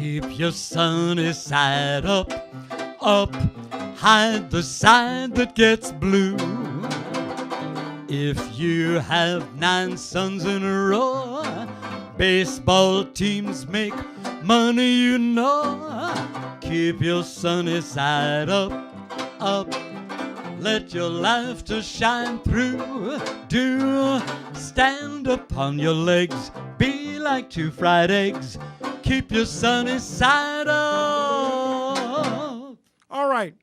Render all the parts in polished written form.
Keep your sunny side up, up. Hide the side that gets blue. If you have 9 suns in a row, baseball teams make money, you know. Keep your sunny side up, up. Let your laughter shine through. Do stand upon your legs, be like 2 fried eggs. Keep your sunny side up. All right.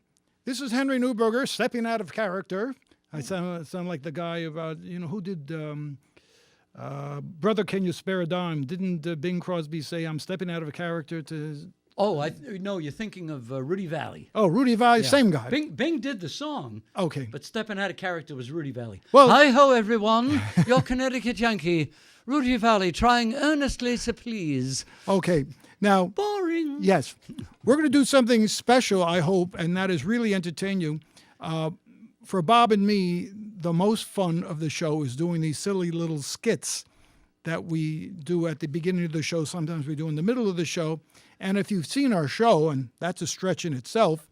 This is Henry Newberger stepping out of character. I sound like the guy about, who did Brother, Can You Spare a Dime? Didn't Bing Crosby say, I'm stepping out of a character to... Oh, no, you're thinking of Rudy Valley. Oh, Rudy Valley, Yeah. same guy. Bing did the song. Okay. But stepping out of character was Rudy Valley. Well- Hi-ho, everyone. Your Connecticut Yankee, Rudy Valley, trying earnestly to please. Okay. Now, Boring. yes, we're going to do something special, I hope, and that is really entertain you. For Bob and me, the most fun of the show is doing these silly little skits that we do at the beginning of the show. Sometimes we do in the middle of the show. And if you've seen our show, and that's a stretch in itself,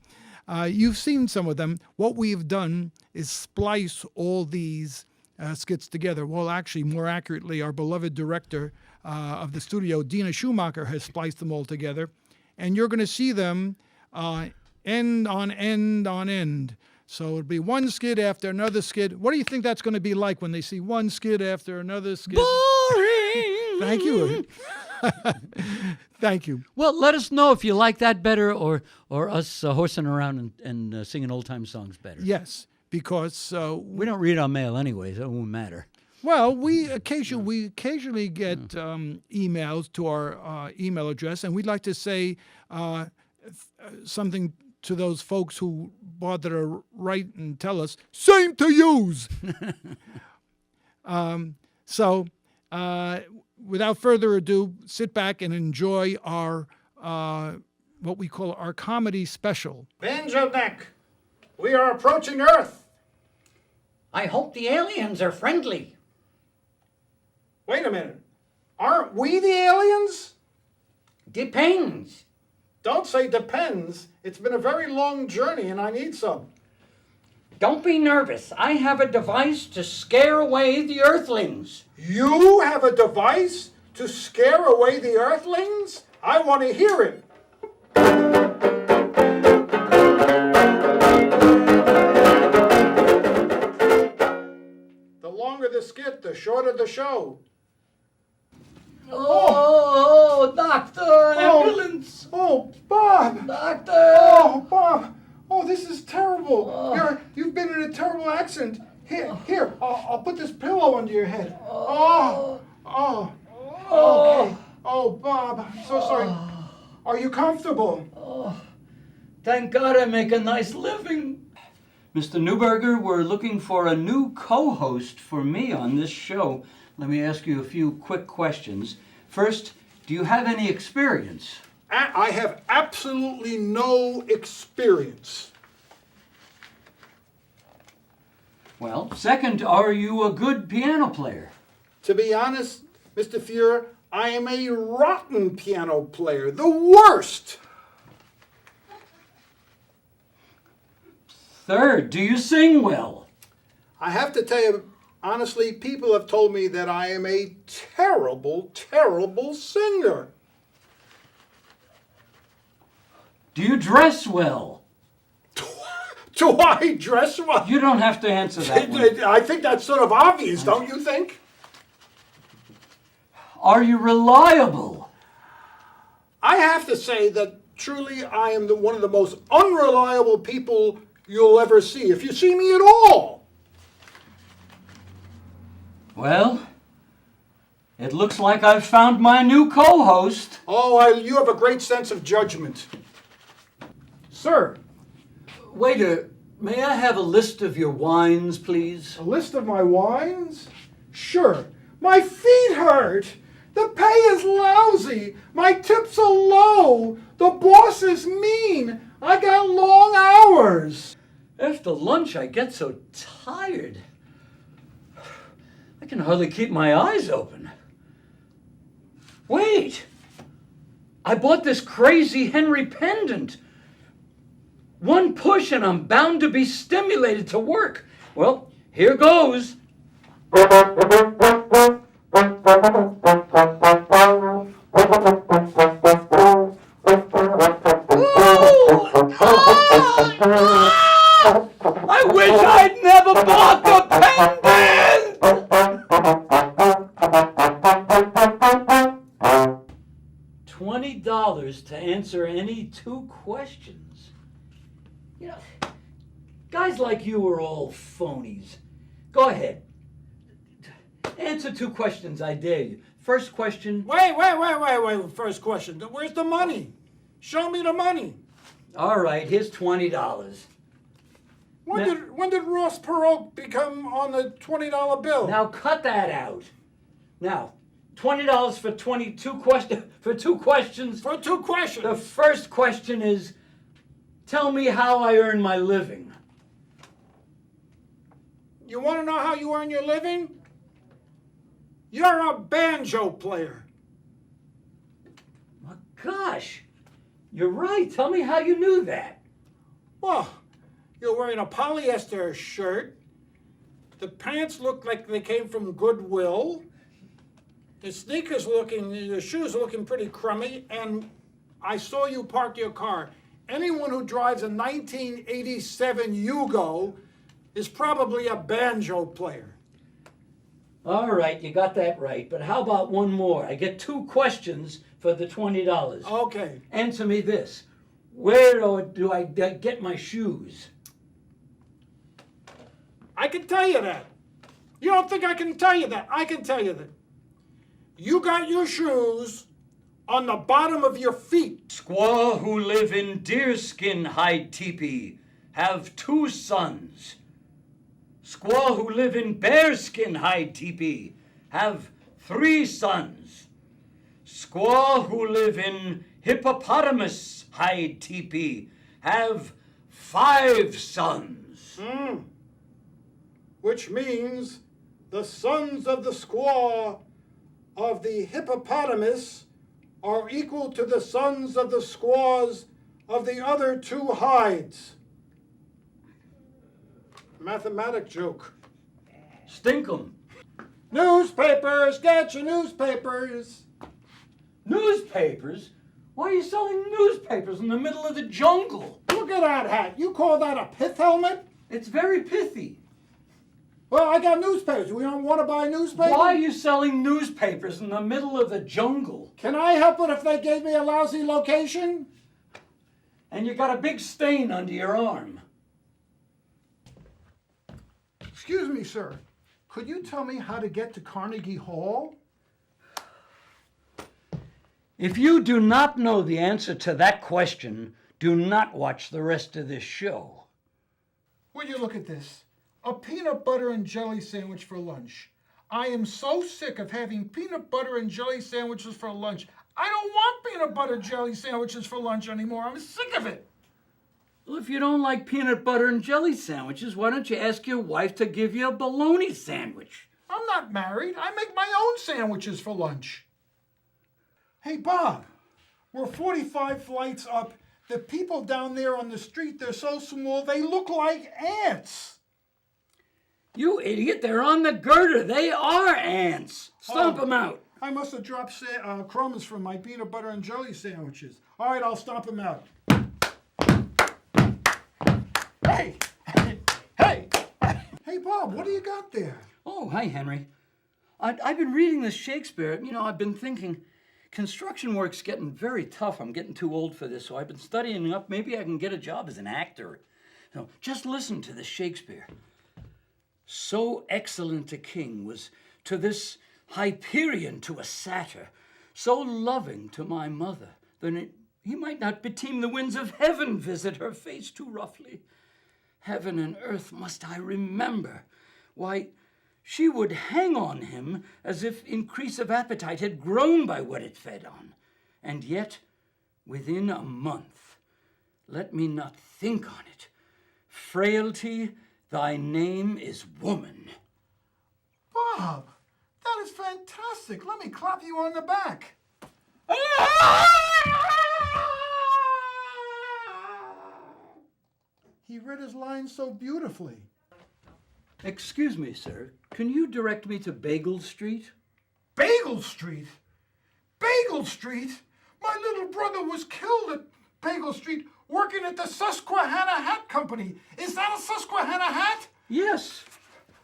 you've seen some of them. What we've done is splice all these skits together. Well, actually, more accurately, our beloved director of the studio, Dina Schumacher, has spliced them all together. And you're going to see them end on end on end. So it'll be one skit after another skit. What do you think that's going to be like when they see one skit after another skit? Boring. Thank you. Thank you. Well, let us know if you like that better or us horsing around and singing old-time songs better. Yes, because... We don't read our mail anyway, so it won't matter. Well, we occasionally get emails to our email address, and we'd like to say something to those folks who bother to write and tell us, same to use. Without further ado, sit back and enjoy our what we call our comedy special. Banjo Neck, we are approaching Earth. I hope the aliens are friendly. Wait a minute. Aren't we the aliens? Depends. Don't say depends. It's been a very long journey and I need some. Don't be nervous. I have a device to scare away the Earthlings. You have a device to scare away the Earthlings? I want to hear it. The longer the skit, the shorter the show. Oh, doctor, ambulance. Oh, Bob. Doctor. Oh, Bob. Oh, this is terrible. You've been in a terrible accident. Here, I'll put this pillow under your head. Okay. Oh, Bob, I'm so sorry. Are you comfortable? Thank God I make a nice living. Mr. Newberger, we're looking for a new co-host for me on this show. Let me ask you a few quick questions. First, do you have any experience? I have absolutely no experience. Well, second, are you a good piano player? To be honest, Mr. Fuhrer, I am a rotten piano player. The worst. Third, do you sing well? I have to tell you, honestly, people have told me that I am a terrible, terrible singer. Do you dress well? Do I dress well? You don't have to answer that one. I think that's sort of obvious, don't you think? Are you reliable? I have to say that truly I am one of the most unreliable people you'll ever see, if you see me at all. Well, it looks like I've found my new co-host. Oh, you have a great sense of judgment. Sir, Waiter, may I have a list of your wines, please? a list of my wines? Sure. My feet hurt. The pay is lousy. My tips are low. The boss is mean. I got long hours. After lunch, I get so tired. I can hardly keep my eyes open. Wait! I bought this crazy Henry pendant. One push and I'm bound to be stimulated to work. Well, here goes. I wish I'd never bought the pendant! $20 to answer any 2 questions. You know, guys like you are all phonies. Go ahead. Answer 2 questions, I dare you. First question. Wait. First question. Where's the money? Show me the money. All right, here's $20. When did Ross Perot become on the $20 bill? Now cut that out. Now, $20 for 22 questions. For 2 questions. For 2 questions. The first question is, tell me how I earn my living. You want to know how you earn your living? You're a banjo player. My gosh, you're right. Tell me how you knew that. Well, you're wearing a polyester shirt. The pants look like they came from Goodwill. The shoes looking pretty crummy, and I saw you park your car. Anyone who drives a 1987 Yugo is probably a banjo player. All right, you got that right. But how about one more? I get 2 questions for the $20. Okay. Answer me this. Where do I get my shoes? I can tell you that. You don't think I can tell you that? I can tell you that. You got your shoes on the bottom of your feet. Squaw who live in deerskin hide teepee have 2 sons. Squaw who live in bearskin hide teepee have 3 sons. Squaw who live in hippopotamus hide teepee have 5 sons. Which means the sons of the squaw of the hippopotamus are equal to the sons of the squaws of the other 2 hides. Mathematic joke. Stink 'em. Newspapers, get your newspapers. Newspapers? Why are you selling newspapers in the middle of the jungle? Look at that hat. You call that a pith helmet? It's very pithy. Well, I got newspapers. We don't want to buy newspapers? Why are you selling newspapers in the middle of the jungle? Can I help it if they gave me a lousy location? And you got a big stain under your arm. Excuse me, sir. Could you tell me how to get to Carnegie Hall? If you do not know the answer to that question, do not watch the rest of this show. Will you look at this? A peanut butter and jelly sandwich for lunch. I am so sick of having peanut butter and jelly sandwiches for lunch. I don't want peanut butter jelly sandwiches for lunch anymore. I'm sick of it. Well, if you don't like peanut butter and jelly sandwiches, why don't you ask your wife to give you a bologna sandwich? I'm not married. I make my own sandwiches for lunch. Hey, Bob, we're 45 flights up. The people down there on the street, they're so small, they look like ants. You idiot, they're on the girder. They are ants. Stomp them out. I must have dropped crumbs from my peanut butter and jelly sandwiches. All right, I'll stomp them out. Hey! Hey, Bob, what do you got there? Oh, hi, Henry. I've been reading this Shakespeare. You know, I've been thinking, construction work's getting very tough. I'm getting too old for this, so I've been studying up. Maybe I can get a job as an actor. So just listen to this Shakespeare. So excellent a king was to this Hyperion to a satyr, so loving to my mother, that he might not beteem the winds of heaven visit her face too roughly. Heaven and earth must I remember. Why, she would hang on him as if increase of appetite had grown by what it fed on. And yet, within a month, let me not think on it, frailty, thy name is woman. Bob, that is fantastic. Let me clap you on the back. his lines so beautifully. Excuse me, sir. Can you direct me to Bagel Street? Bagel Street? Bagel Street? My little brother was killed at Bagel Street working at the Susquehanna Hat Company. Is that a Susquehanna hat? Yes.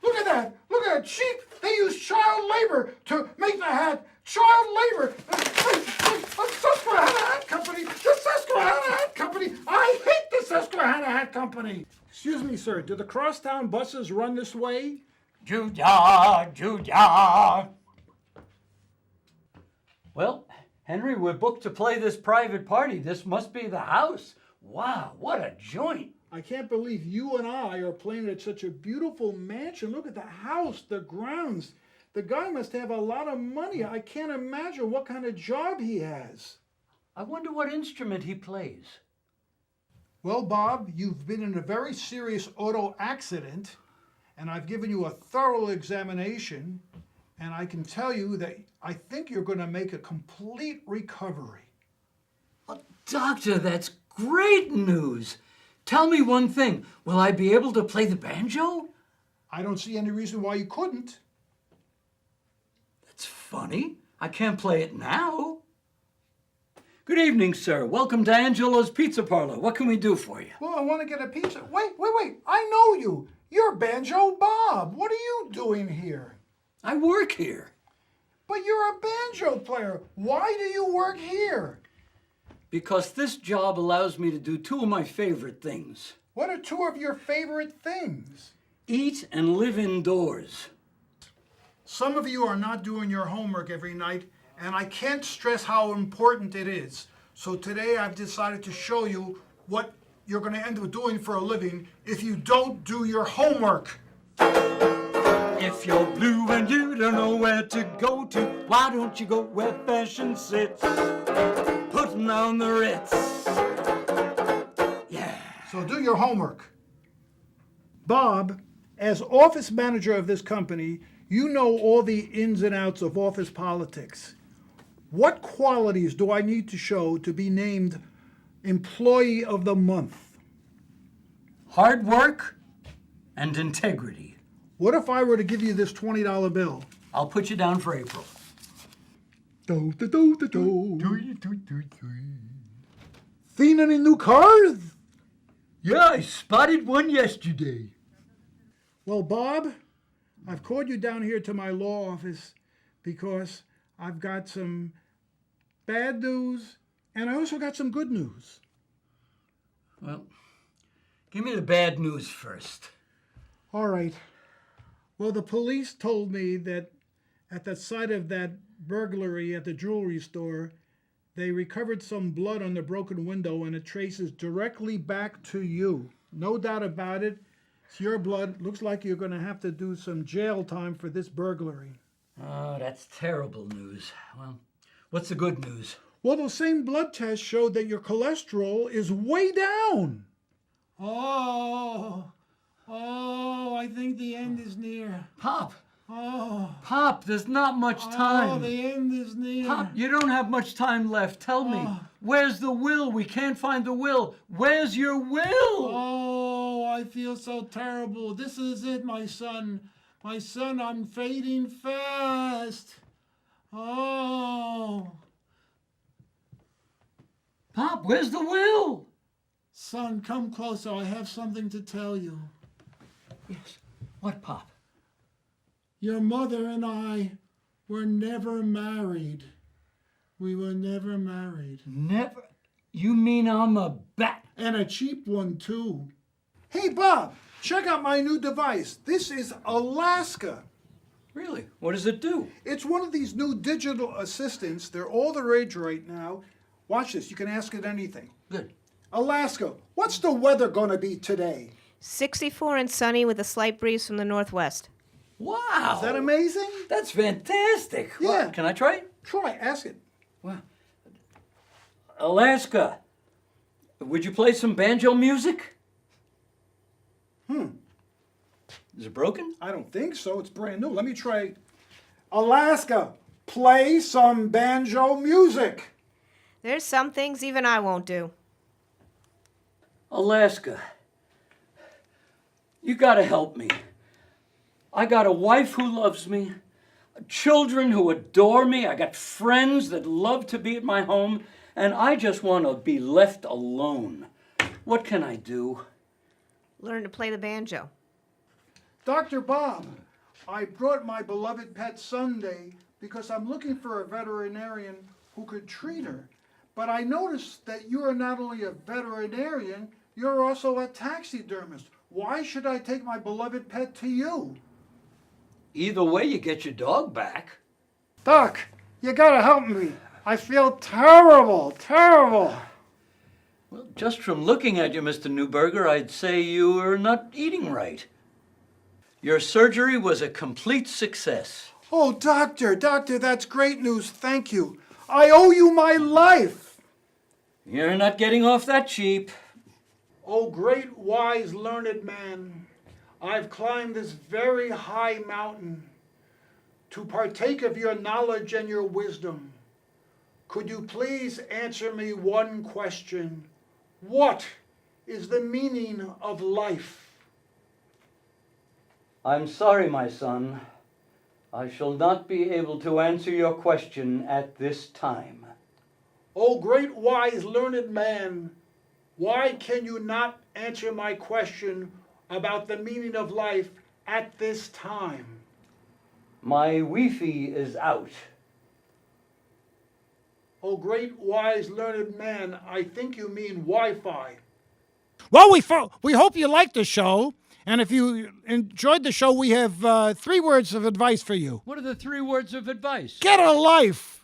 Look at that. Look at that. Cheap. They use child labor to make the hat. Child labor. The Susquehanna Hat Company. The Susquehanna Hat Company. I hate the Susquehanna Hat Company. Excuse me, sir. Do the crosstown buses run this way? Judah, Judah. Well, Henry, we're booked to play this private party. This must be the house. Wow, what a joint. I can't believe you and I are playing at such a beautiful mansion. Look at the house, the grounds. The guy must have a lot of money. I can't imagine what kind of job he has. I wonder what instrument he plays. Well, Bob, you've been in a very serious auto accident, and I've given you a thorough examination, and I can tell you that I think you're going to make a complete recovery. Well, doctor, that's great news. Tell me one thing. Will I be able to play the banjo? I don't see any reason why you couldn't. That's funny. I can't play it now. Good evening, sir. Welcome to Angelo's Pizza Parlor. What can we do for you? Well, I want to get a pizza. Wait. I know you. You're Banjo Bob. What are you doing here? I work here. But you're a banjo player. Why do you work here? Because this job allows me to do two of my favorite things. What are two of your favorite things? Eat and live indoors. Some of you are not doing your homework every night, and I can't stress how important it is. So today I've decided to show you what you're going to end up doing for a living if you don't do your homework. If you're blue and you don't know where to go to, why don't you go where fashion sits? Putting on the Ritz. Yeah. So do your homework. Bob, as office manager of this company, you know all the ins and outs of office politics. What qualities do I need to show to be named Employee of the Month? Hard work and integrity. What if I were to give you this $20 bill? I'll put you down for April. Seen any new cars? Yeah, I spotted one yesterday. Well, Bob, I've called you down here to my law office because I've got some bad news and I also got some good news. Well, give me the bad news first. All right. Well, the police told me that at the site of that burglary at the jewelry store, they recovered some blood on the broken window and it traces directly back to you. No doubt about it. It's your blood. Looks like you're going to have to do some jail time for this burglary. Oh, that's terrible news. Well, what's the good news? Well, those same blood tests showed that your cholesterol is way down. Oh, I think the end is near. Pop! Oh, Pop, there's not much time. the end is near. Pop, you don't have much time left. Tell me, where's the will? We can't find the will. Where's your will? Oh, I feel so terrible. This is it, my son. My son, I'm fading fast. Oh. Pop, where's the will? Son, come closer. I have something to tell you. Yes. What, Pop? Your mother and I were never married. We were never married. Never? You mean I'm a bat? And a cheap one, too. Hey, Bob, check out my new device. This is Alaska. Really? What does it do? It's one of these new digital assistants. They're all the rage right now. Watch this. You can ask it anything. Good. Alaska, what's the weather going to be today? 64 and sunny with a slight breeze from the northwest. Wow. Is that amazing? That's fantastic. Yeah. What, can I try it? Try, ask it. Wow. Alaska, would you play some banjo music? Is it broken? I don't think so. It's brand new. Let me try. Alaska, play some banjo music. There's some things even I won't do. Alaska, You gotta help me. I got a wife who loves me, children who adore me, I got friends that love to be at my home, and I just want to be left alone. What can I do? Learn to play the banjo. Dr. Bob, I brought my beloved pet Sunday because I'm looking for a veterinarian who could treat her. But I noticed that you are not only a veterinarian, you're also a taxidermist. Why should I take my beloved pet to you? Either way, you get your dog back. Doc, you gotta help me. I feel terrible, terrible. Well, just from looking at you, Mr. Newberger, I'd say you are not eating right. Your surgery was a complete success. Oh, doctor, that's great news. Thank you. I owe you my life. You're not getting off that cheap. Oh, great, wise, learned man, I've climbed this very high mountain to partake of your knowledge and your wisdom. Could you please answer me one question? What is the meaning of life? I'm sorry, my son. I shall not be able to answer your question at this time. Oh, great, wise, learned man, why can you not answer my question about the meaning of life at this time? My Wi-Fi is out. Oh, great, wise, learned man, I think you mean Wi-Fi. Well, we hope you liked the show. And if you enjoyed the show, we have 3 words of advice for you. What are the 3 words of advice? Get a life.